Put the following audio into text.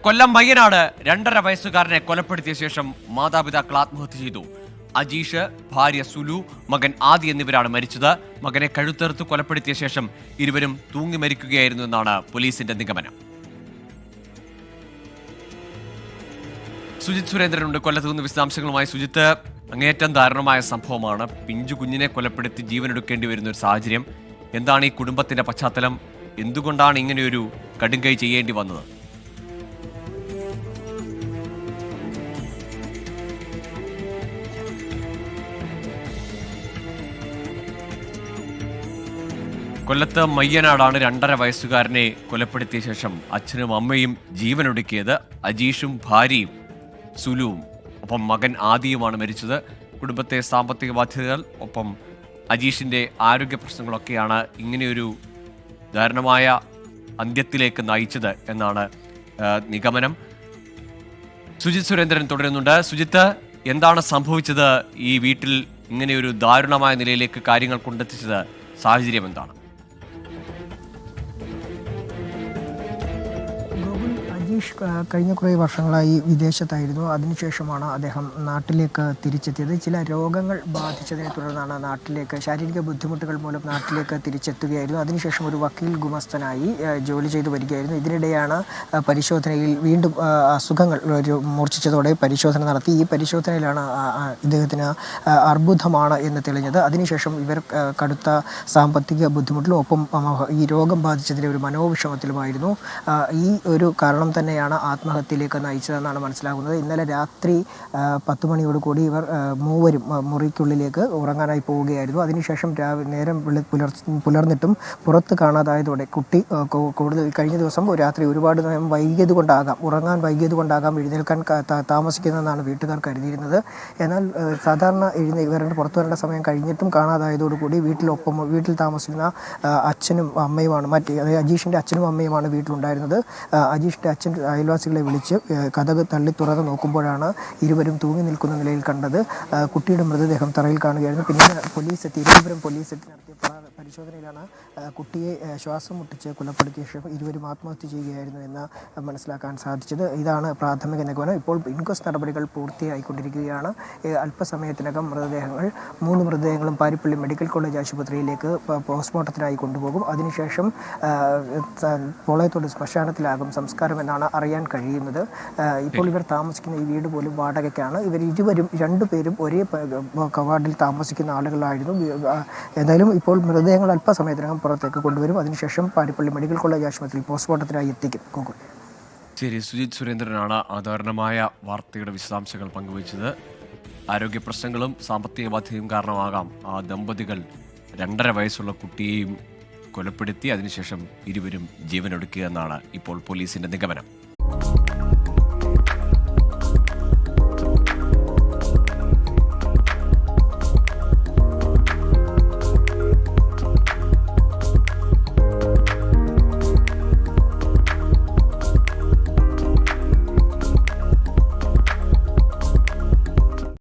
കൊല്ലം മയ്യനാട് 2.5 വയസ്സുകാരനെ കൊലപ്പെടുത്തിയ ശേഷം മാതാപിതാക്കൾ ആത്മഹത്യ ചെയ്തു. അജീഷ്, ഭാര്യ സുലു, മകൻ ആദി എന്നിവരാണ് മരിച്ചത്. മകനെ കഴുത്തെറുത്ത് കൊലപ്പെടുത്തിയ ശേഷം ഇരുവരും തൂങ്ങി മരിക്കുകയായിരുന്നു എന്നാണ് പോലീസിന്റെ നിഗമനം. സുജിത് സുരേന്ദ്രനുണ്ട് കൊല്ലത്ത് നിന്ന് വിശദാംശങ്ങളുമായി. സുജിത്ത്, അങ്ങേയറ്റം ദാരുണമായ സംഭവമാണ്. പിഞ്ചു കുഞ്ഞിനെ കൊലപ്പെടുത്തി ജീവനെടുക്കേണ്ടി വരുന്ന ഒരു സാഹചര്യം. എന്താണ് ഈ കുടുംബത്തിന്റെ പശ്ചാത്തലം? എന്തുകൊണ്ടാണ് ഇങ്ങനെയൊരു കടുങ്കൈ ചെയ്യേണ്ടി വന്നത്? കൊല്ലത്ത് മയ്യനാടാണ് 2.5 വയസ്സുകാരനെ കൊലപ്പെടുത്തിയ ശേഷം അച്ഛനും അമ്മയും ജീവനൊടുക്കിയത്. അജീഷും ഭാര്യയും സുലുവും ഒപ്പം മകൻ ആദിയുമാണ് മരിച്ചത്. കുടുംബത്തെ സാമ്പത്തിക ബാധ്യതകൾ ഒപ്പം അജീഷിന്റെ ആരോഗ്യ പ്രശ്നങ്ങളൊക്കെയാണ് ഇങ്ങനെയൊരു ദാരുണമായ അന്ത്യത്തിലേക്ക് നയിച്ചത് എന്നാണ് നിഗമനം. സുജിത് സുരേന്ദ്രൻ തുടരുന്നുണ്ട്. സുജിത്ത്, എന്താണ് സംഭവിച്ചത്? ഈ വീട്ടിൽ ഇങ്ങനെയൊരു ദാരുണമായ നിലയിലേക്ക് കാര്യങ്ങൾ കൊണ്ടെത്തിച്ചത് സാഹചര്യം എന്താണ്? അജീഷ് കഴിഞ്ഞ കുറേ വർഷങ്ങളായി വിദേശത്തായിരുന്നു. അതിനുശേഷമാണ് അദ്ദേഹം നാട്ടിലേക്ക് തിരിച്ചെത്തിയത്. ചില രോഗങ്ങൾ ബാധിച്ചതിനെ തുടർന്നാണ് ശാരീരിക ബുദ്ധിമുട്ടുകൾ മൂലം നാട്ടിലേക്ക് തിരിച്ചെത്തുകയായിരുന്നു. അതിനുശേഷം ഒരു വക്കീൽ ഗുമസ്തനായി ജോലി ചെയ്തു വരികയായിരുന്നു. ഇതിനിടെയാണ് പരിശോധനയിൽ വീണ്ടും അസുഖങ്ങൾ മൂർച്ഛിച്ചതോടെ പരിശോധന നടത്തി. ഈ പരിശോധനയിലാണ് ഇദ്ദേഹത്തിന് അർബുദമാണ് എന്ന് തെളിഞ്ഞത്. അതിനുശേഷം ഇവർ കടുത്ത സാമ്പത്തിക ബുദ്ധിമുട്ടിലും ഒപ്പം ഈ രോഗം ബാധിച്ചതിൻ്റെ ഒരു മനോവിഷമത്തിലുമായിരുന്നു. ഈ ഒരു കാരണം തന്നെയാണ് ആത്മഹത്യയിലേക്ക് നയിച്ചതെന്നാണ് മനസ്സിലാകുന്നത്. ഇന്നലെ രാത്രി 10 മണിയോടുകൂടി ഇവർ മൂവരും മുറിക്കുള്ളിലേക്ക് ഉറങ്ങാനായി പോവുകയായിരുന്നു. അതിനുശേഷം നേരം പുലർന്നിട്ടും പുറത്ത് കാണാതായതോടെ കുട്ടി കൂടുതൽ കഴിഞ്ഞ ദിവസം രാത്രി ഒരുപാട് നേരം ഉറങ്ങാൻ വൈകിയത് കൊണ്ടാകാം എഴുന്നേൽക്കാൻ താമസിക്കുന്നതെന്നാണ് വീട്ടുകാർ കരുതിയിരുന്നത്. എന്നാൽ സാധാരണ ഇവരുടെ പുറത്തു വരേണ്ട സമയം കഴിഞ്ഞിട്ടും കാണാതായതോടുകൂടി വീട്ടിൽ താമസിക്കുന്ന അച്ഛനും അമ്മയുമാണ് അതായത് അജീഷിൻ്റെ അച്ഛനും അമ്മയുമാണ് വീട്ടിലുണ്ടായിരുന്നത്. അജീഷിൻ്റെ അച്ഛൻ അയൽവാസികളെ വിളിച്ച് കതക് തള്ളി തുറന്ന് നോക്കുമ്പോഴാണ് ഇരുവരും തൂങ്ങി നിൽക്കുന്ന നിലയിൽ കണ്ടത്. കുട്ടിയുടെ മൃതദേഹം തറയിൽ കാണുകയായിരുന്നു. പിന്നീട് തിരുവനന്തപുരം പോലീസ് എത്തി നടത്തിയ പരിശോധനയിലാണ് കുട്ടിയെ ശ്വാസം മുട്ടിച്ച് കൊലപ്പെടുത്തിയ ശേഷം ഇരുവരും ആത്മഹത്യ ചെയ്യുകയായിരുന്നു എന്ന് മനസ്സിലാക്കാൻ സാധിച്ചത്. ഇതാണ് പ്രാഥമിക നിഗമനം. ഇപ്പോൾ ഇൻക്വസ്റ്റ് നടപടികൾ പൂർത്തിയായിക്കൊണ്ടിരിക്കുകയാണ്. അല്പസമയത്തിനകം 3 മൃതദേഹങ്ങളും പാരിപ്പള്ളി മെഡിക്കൽ കോളേജ് ആശുപത്രിയിലേക്ക് പോസ്റ്റ്മോർട്ടത്തിനായി കൊണ്ടുപോകും. അതിനുശേഷം പോളയത്തോട് ശ്മശാനത്തിലാകും സംസ്കാരം എന്നാണ് അറിയാൻ കഴിയുന്നത്. ഇപ്പോൾ ഇവർ താമസിക്കുന്ന ഈ വീട് പോലും വാടകയ്ക്കാണ്. രണ്ടുപേരും ഒരേ കവാർഡിൽ താമസിക്കുന്ന ആളുകളായിരുന്നു. എന്തായാലും ഇപ്പോൾ മൃതദേഹങ്ങൾ അല്പസമയത്തിനകം പുറത്തേക്ക് കൊണ്ടുവരും. അതിനുശേഷം പാരിപ്പള്ളി മെഡിക്കൽ കോളേജ് ആശുപത്രിയിൽ പോസ്റ്റ്മോർട്ടത്തിനായി എത്തിക്കും. ശരി, സുജിത് സുരേന്ദ്രനാണ് ആധാരണമായ വാർത്തയുടെ വിശദാംശങ്ങൾ പങ്കുവച്ചത്. ആരോഗ്യ പ്രശ്നങ്ങളും സാമ്പത്തിക ബാധ്യതയും കാരണമാകാം ആ ദമ്പതികൾ 2.5 വയസ്സുള്ള കുട്ടിയെയും കൊലപ്പെടുത്തി അതിനുശേഷം ഇരുവരും ജീവനൊടുക്കുക എന്നാണ് ഇപ്പോൾ പോലീസിന്റെ നിഗമനം.